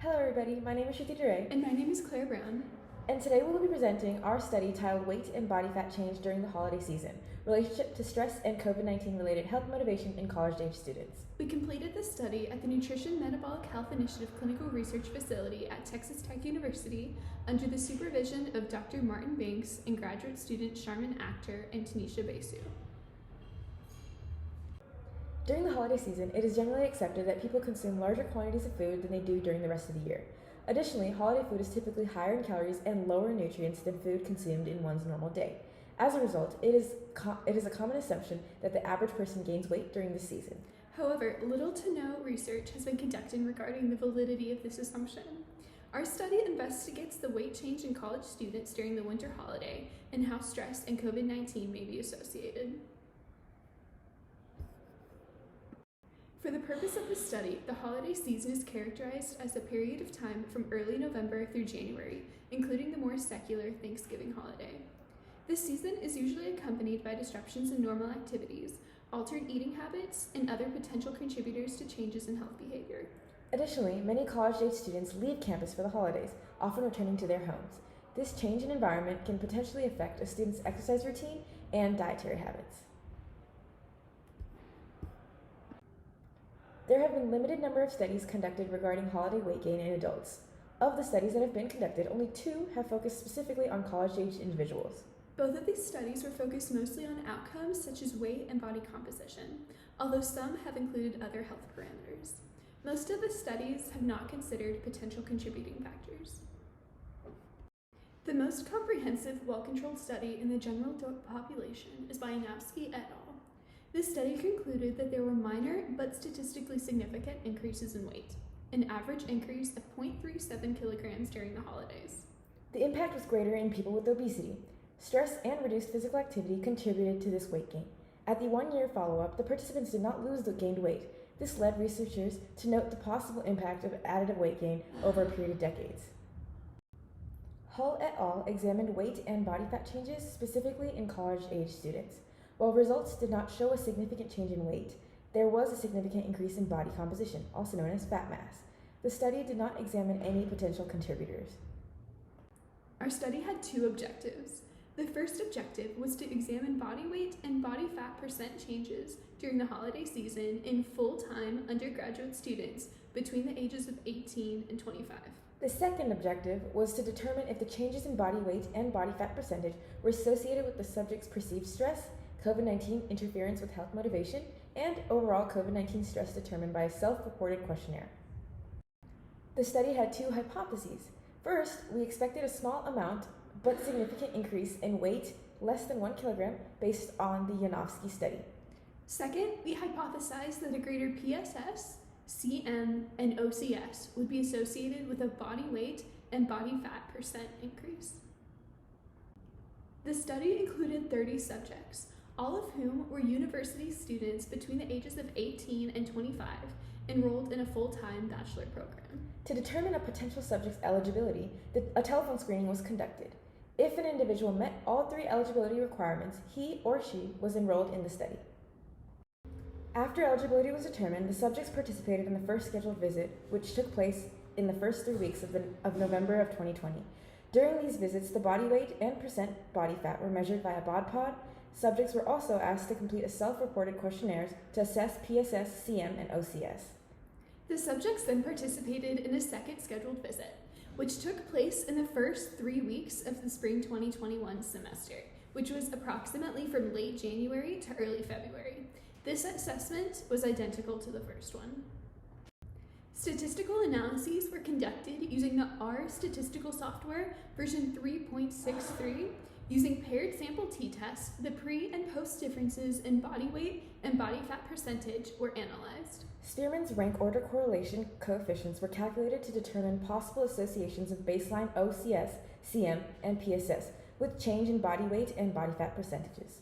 Hello everybody, my name is Shruthi Durai, And my name is Claire Brown. and today we will be presenting our study titled Weight and Body Fat Change During the Holiday Season, Relationship to Stress and COVID-19 Related Health Motivation in College-Age Students. We completed this study at the Nutrition Metabolic Health Initiative Clinical Research Facility at Texas Tech University under the supervision of Dr. Martin Banks and graduate student Sharman Akhtar and Tanisha Basu. During the holiday season, it is generally accepted that people consume larger quantities of food than they do during the rest of the year. Additionally, holiday food is typically higher in calories and lower in nutrients than food consumed in one's normal day. As a result, it is a common assumption that the average person gains weight during this season. However, little to no research has been conducted regarding the validity of this assumption. Our study investigates the weight change in college students during the winter holiday and how stress and COVID-19 may be associated. For the purpose of this study, the holiday season is characterized as a period of time from early November through January, including the more secular Thanksgiving holiday. This season is usually accompanied by disruptions in normal activities, altered eating habits, and other potential contributors to changes in health behavior. Additionally, many college-age students leave campus for the holidays, often returning to their homes. This change in environment can potentially affect a student's exercise routine and dietary habits. There have been limited number of studies conducted regarding holiday weight gain in adults. Of the studies that have been conducted, only 2 have focused specifically on college-aged individuals. Both of these studies were focused mostly on outcomes such as weight and body composition, although some have included other health parameters. Most of the studies have not considered potential contributing factors. The most comprehensive, well-controlled study in the general population is by Yanowski et al. This study concluded that there were minor but statistically significant increases in weight, an average increase of 0.37 kilograms during the holidays. The impact was greater in people with obesity. Stress and reduced physical activity contributed to this weight gain. At the 1-year follow-up, the participants did not lose the gained weight. This led researchers to note the possible impact of additive weight gain over a period of decades. Hull et al. Examined weight and body fat changes specifically in college-age students. While results did not show a significant change in weight, there was a significant increase in body composition, also known as fat mass. The study did not examine any potential contributors. Our study had 2 objectives. The first objective was to examine body weight and body fat percent changes during the holiday season in full-time undergraduate students between the ages of 18 and 25. The second objective was to determine if the changes in body weight and body fat percentage were associated with the subject's perceived stress, COVID-19 interference with health motivation, and overall COVID-19 stress determined by a self-reported questionnaire. The study had 2 hypotheses. First, we expected a small amount but significant increase in weight, less than 1 kilogram, based on the Yanowski study. Second, we hypothesized that a greater PSS, CM, and OCS would be associated with a body weight and body fat percent increase. The study included 30 subjects, all of whom were university students between the ages of 18 and 25, enrolled in a full-time bachelor program. To determine a potential subject's eligibility, a telephone screening was conducted. If an individual met all 3 eligibility requirements, he or she was enrolled in the study. After eligibility was determined, the subjects participated in the first scheduled visit, which took place in the first 3 weeks of November of 2020. During these visits, the body weight and percent body fat were measured via BOD-POD. Subjects were also asked to complete a self-reported questionnaires to assess PSS, CM, and OCS. The subjects then participated in a second scheduled visit, which took place in the first 3 weeks of the spring 2021 semester, which was approximately from late January to early February. This assessment was identical to the first one. Statistical analyses were conducted using the R statistical software version 3.63. Using paired sample t-tests, the pre- and post differences in body weight and body fat percentage were analyzed. Spearman's rank order correlation coefficients were calculated to determine possible associations of baseline OCS, CM, and PSS with change in body weight and body fat percentages.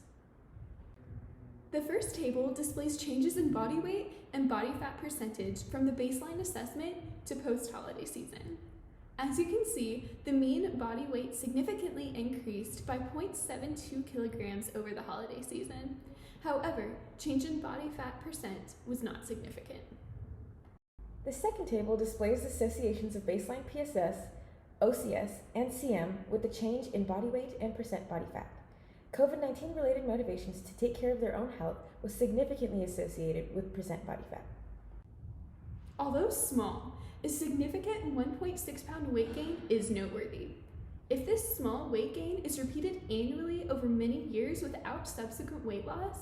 The first table displays changes in body weight and body fat percentage from the baseline assessment to post-holiday season. As you can see, the mean body weight significantly increased by 0.72 kilograms over the holiday season. However, change in body fat percent was not significant. The second table displays associations of baseline PSS, OCS, and CM with the change in body weight and percent body fat. COVID-19 related motivations to take care of their own health was significantly associated with percent body fat. Although small, a significant 1.6 pound weight gain is noteworthy. If this small weight gain is repeated annually over many years without subsequent weight loss,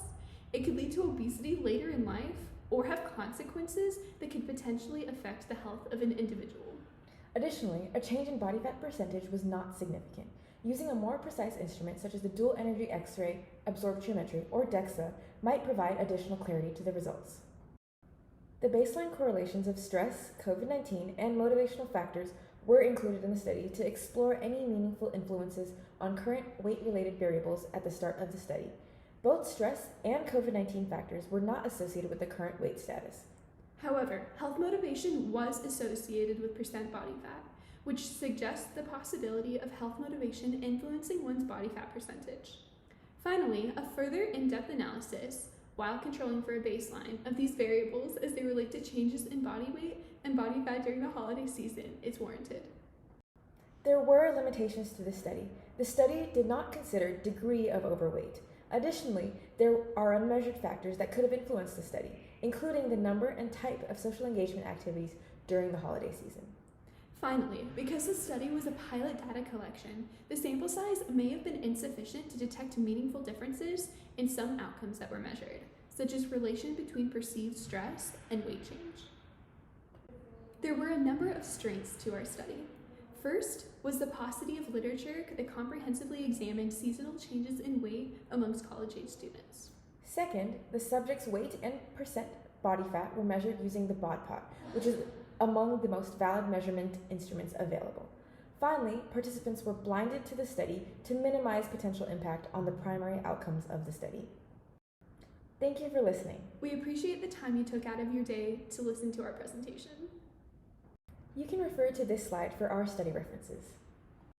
it could lead to obesity later in life or have consequences that could potentially affect the health of an individual. Additionally, a change in body fat percentage was not significant. Using a more precise instrument such as the dual energy X-ray absorptiometry or DEXA might provide additional clarity to the results. The baseline correlations of stress, COVID-19, and motivational factors were included in the study to explore any meaningful influences on current weight-related variables at the start of the study. Both stress and COVID-19 factors were not associated with the current weight status. However, health motivation was associated with percent body fat, which suggests the possibility of health motivation influencing one's body fat percentage. Finally, a further in-depth analysis, while controlling for a baseline, of these variables as they relate to changes in body weight and body fat during the holiday season is warranted. There were limitations to the study. The study did not consider degree of overweight. Additionally, there are unmeasured factors that could have influenced the study, including the number and type of social engagement activities during the holiday season. Finally, because the study was a pilot data collection, the sample size may have been insufficient to detect meaningful differences in some outcomes that were measured, such as relation between perceived stress and weight change. There were a number of strengths to our study. First was the paucity of literature that comprehensively examined seasonal changes in weight amongst college-age students. Second, the subject's weight and percent body fat were measured using the BODPOT, which is among the most valid measurement instruments available. Finally, participants were blinded to the study to minimize potential impact on the primary outcomes of the study. Thank you for listening. We appreciate the time you took out of your day to listen to our presentation. You can refer to this slide for our study references.